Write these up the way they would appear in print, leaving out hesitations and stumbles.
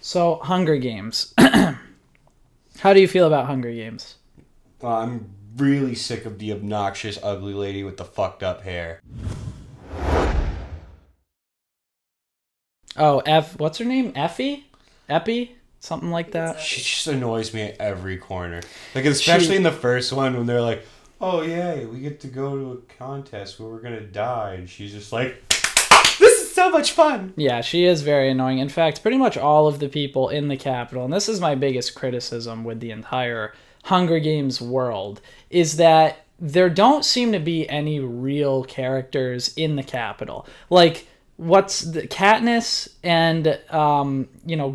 So, Hunger Games. How do you feel about Hunger Games? I'm really sick of the obnoxious, ugly lady with the fucked up hair. Oh, what's her name? Effie? Epi? Something like that? She just annoys me at every corner. Like, especially in the first one when they're like, oh, yay, we get to go to a contest where we're gonna die. And she's just like, this is so much fun. Yeah, she is very annoying. In fact, pretty much all of the people in the Capitol, and this is my biggest criticism with the entire Hunger Games world, is that there don't seem to be any real characters in the Capitol. Like, what's the Katniss and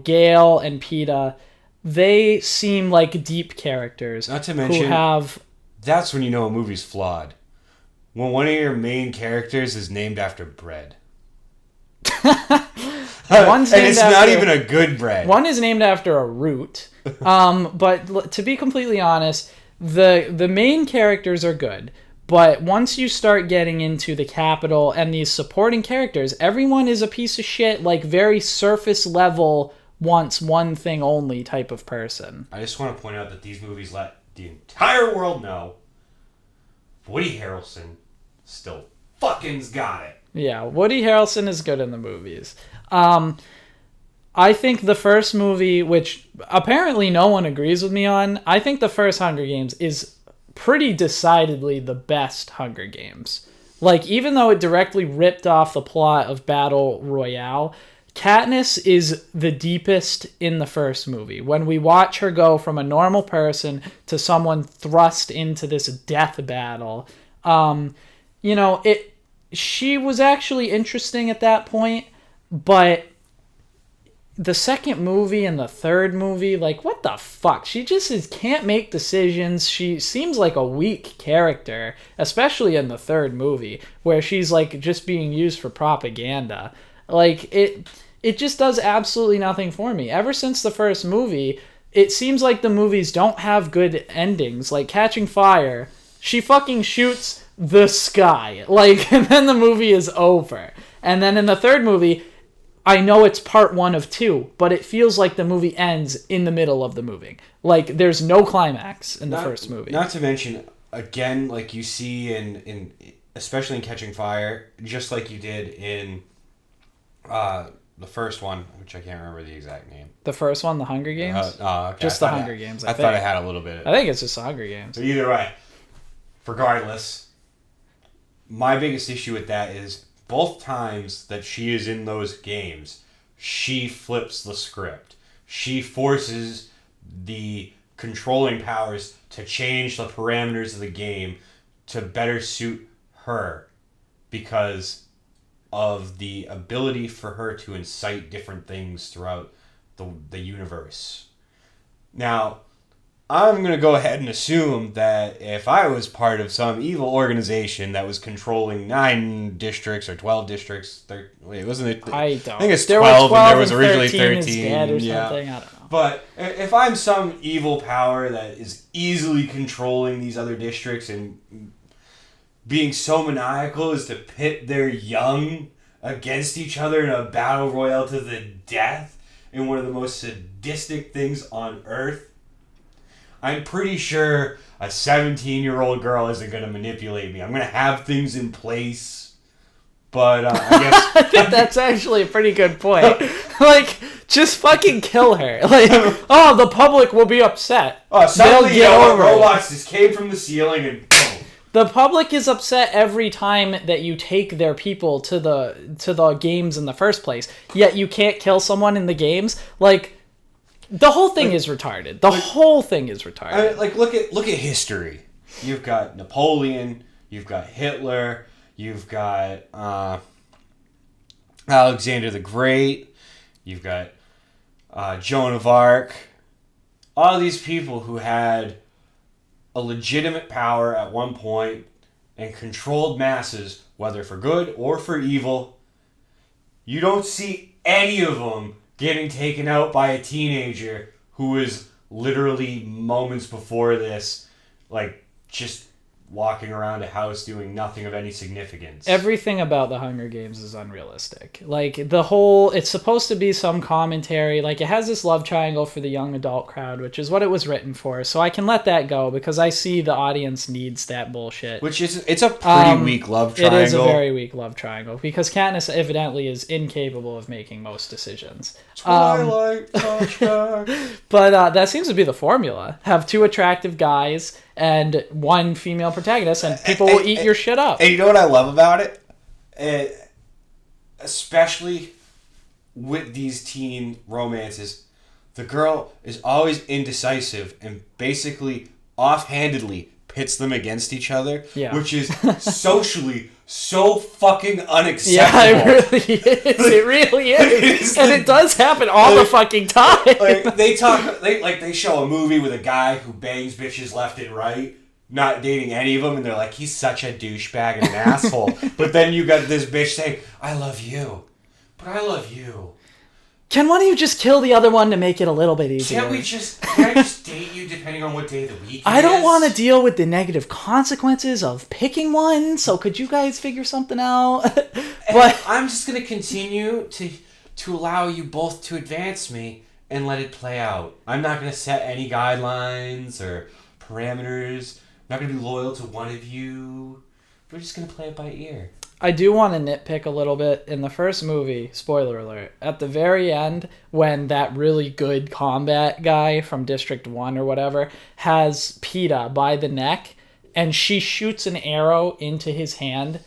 Gale and Peeta, they seem like deep characters Not to who mention, have that's when you know a movie's flawed. When one of your main characters is named after bread. one's and named it's after, not even a good bread. one is named after a root. But to be completely honest, the main characters are good. But once you start getting into the Capitol and these supporting characters, everyone is a piece of shit, like very surface level, wants one thing only type of person. I just want to point out that these movies let the entire world know Woody Harrelson still fucking's got it. Yeah, Woody Harrelson is good in the movies. I think the first movie, which apparently no one agrees with me on, I think the first Hunger Games is pretty decidedly the best Hunger Games. Like, even though it directly ripped off the plot of Battle Royale, Katniss is the deepest in the first movie. When we watch her go from a normal person to someone thrust into this death battle, she was actually interesting at that point, but the second movie and the third movie, like, what the fuck? She just can't make decisions. She seems like a weak character, especially in the third movie, where she's, like, just being used for propaganda. Like, it just does absolutely nothing for me. Ever since the first movie, it seems like the movies don't have good endings. Like, Catching Fire, she fucking shoots the sky. Like, and then the movie is over. And then in the third movie, I know it's part 1 of 2, but it feels like the movie ends in the middle of the movie. Like, there's no climax in the first movie. Not to mention, again, like you see in especially in Catching Fire, just like you did in the first one, which I can't remember the exact name. The first one, The Hunger Games? Okay. Just The Hunger Games, I think. thought I had a little bit. I think it's just The Hunger Games. But either way, regardless, my biggest issue with that is both times that she is in those games, she flips the script. She forces the controlling powers to change the parameters of the game to better suit her because of the ability for her to incite different things throughout the universe. Now, I'm going to go ahead and assume that if I was part of some evil organization that was controlling 9 districts or 12 districts, wasn't it? I don't. I think it's 12 and there was originally 13. Is dead or something. I don't know. But if I'm some evil power that is easily controlling these other districts and being so maniacal as to pit their young against each other in a battle royale to the death in one of the most sadistic things on Earth, I'm pretty sure a 17-year-old girl isn't going to manipulate me. I'm going to have things in place, but I guess... I think that's actually a pretty good point. Like, just fucking kill her. Like, oh, the public will be upset. Oh, suddenly, robots it. just came from the ceiling and boom. The public is upset every time that you take their people to the games in the first place, yet you can't kill someone in the games. Like, the whole thing is retarded. The whole thing is retarded. Look at history. You've got Napoleon. You've got Hitler. You've got Alexander the Great. You've got Joan of Arc. All these people who had a legitimate power at one point and controlled masses, whether for good or for evil. You don't see any of them getting taken out by a teenager who is literally moments before this, like, just walking around a house doing nothing of any significance. Everything about the Hunger Games is unrealistic. Like, the whole, it's supposed to be some commentary. Like, it has this love triangle for the young adult crowd, which is what it was written for. So I can let that go because I see the audience needs that bullshit. Which is, it's a pretty weak love triangle. It is a very weak love triangle because Katniss evidently is incapable of making most decisions. Twilight flashback. But that seems to be the formula. Have two attractive guys and one female protagonist, and people will eat your shit up. And you know what I love about it? Especially with these teen romances, the girl is always indecisive and basically offhandedly pits them against each other, which is socially so fucking unacceptable. Yeah, it really is. It really is. And it does happen all the fucking time. Like, they show a movie with a guy who bangs bitches left and right, not dating any of them, and they're like, he's such a douchebag and an asshole. But then you got this bitch saying, I love you, but I love you. Can one of you just kill the other one to make it a little bit easier? Can I just date you depending on what day of the week it I don't is? want to deal with the negative consequences of picking one, so could you guys figure something out? But I'm just going to continue to allow you both to advance me and let it play out. I'm not going to set any guidelines or parameters. I'm not going to be loyal to one of you. We're just going to play it by ear. I do want to nitpick a little bit. In the first movie, spoiler alert, at the very end, when that really good combat guy from District 1 or whatever has Peeta by the neck and she shoots an arrow into his hand,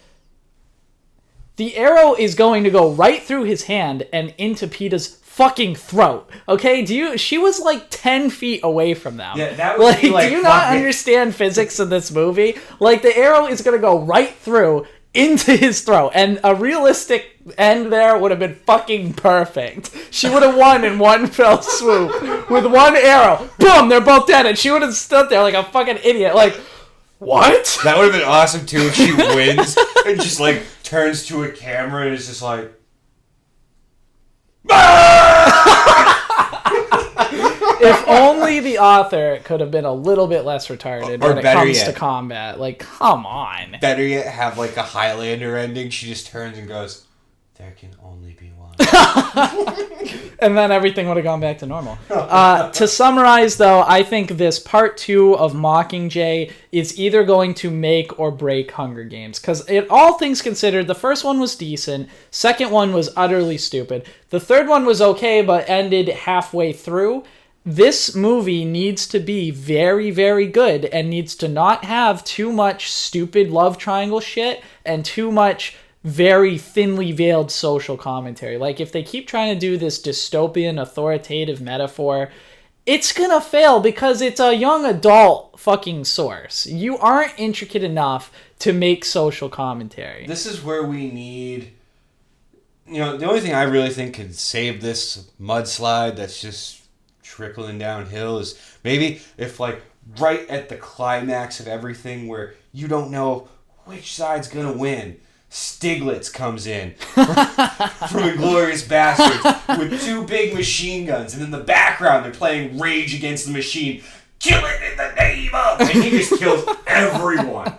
the arrow is going to go right through his hand and into Peeta's fucking throat. Okay? She was like 10 feet away from them. Yeah, that was do you not understand physics in this movie? Like, the arrow is going to go right through into his throat, and a realistic end there would have been fucking perfect. She would have won in one fell swoop with one arrow. Boom, they're both dead, and she would have stood there like a fucking idiot, like, what? That would have been awesome too if she wins and just like turns to a camera and is just like, if only the author could have been a little bit less retarded when it comes to combat. Like, come on. Better yet, have like a Highlander ending. She just turns and goes, there can only be one. And then everything would have gone back to normal. To summarize, though, I think this part 2 of Mockingjay is either going to make or break Hunger Games. Because all things considered, the first one was decent. Second one was utterly stupid. The third one was okay, but ended halfway through. This movie needs to be very, very good and needs to not have too much stupid love triangle shit and too much very thinly veiled social commentary. Like, if they keep trying to do this dystopian authoritative metaphor, it's gonna fail because it's a young adult fucking source. You aren't intricate enough to make social commentary. This is where we need... You know, the only thing I really think could save this mudslide that's just trickling downhill is maybe if, like, right at the climax of everything where you don't know which side's gonna win, Stiglitz comes in from Inglourious Bastards with 2 big machine guns, and in the background they're playing Rage Against the Machine. Kill it in the name of... And he just kills everyone.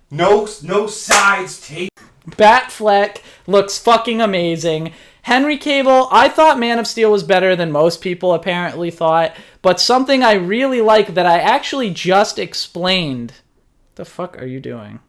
No sides taken. Batfleck looks fucking amazing. Henry Cavill, I thought Man of Steel was better than most people apparently thought, but something I really like that I actually just explained. The fuck are you doing?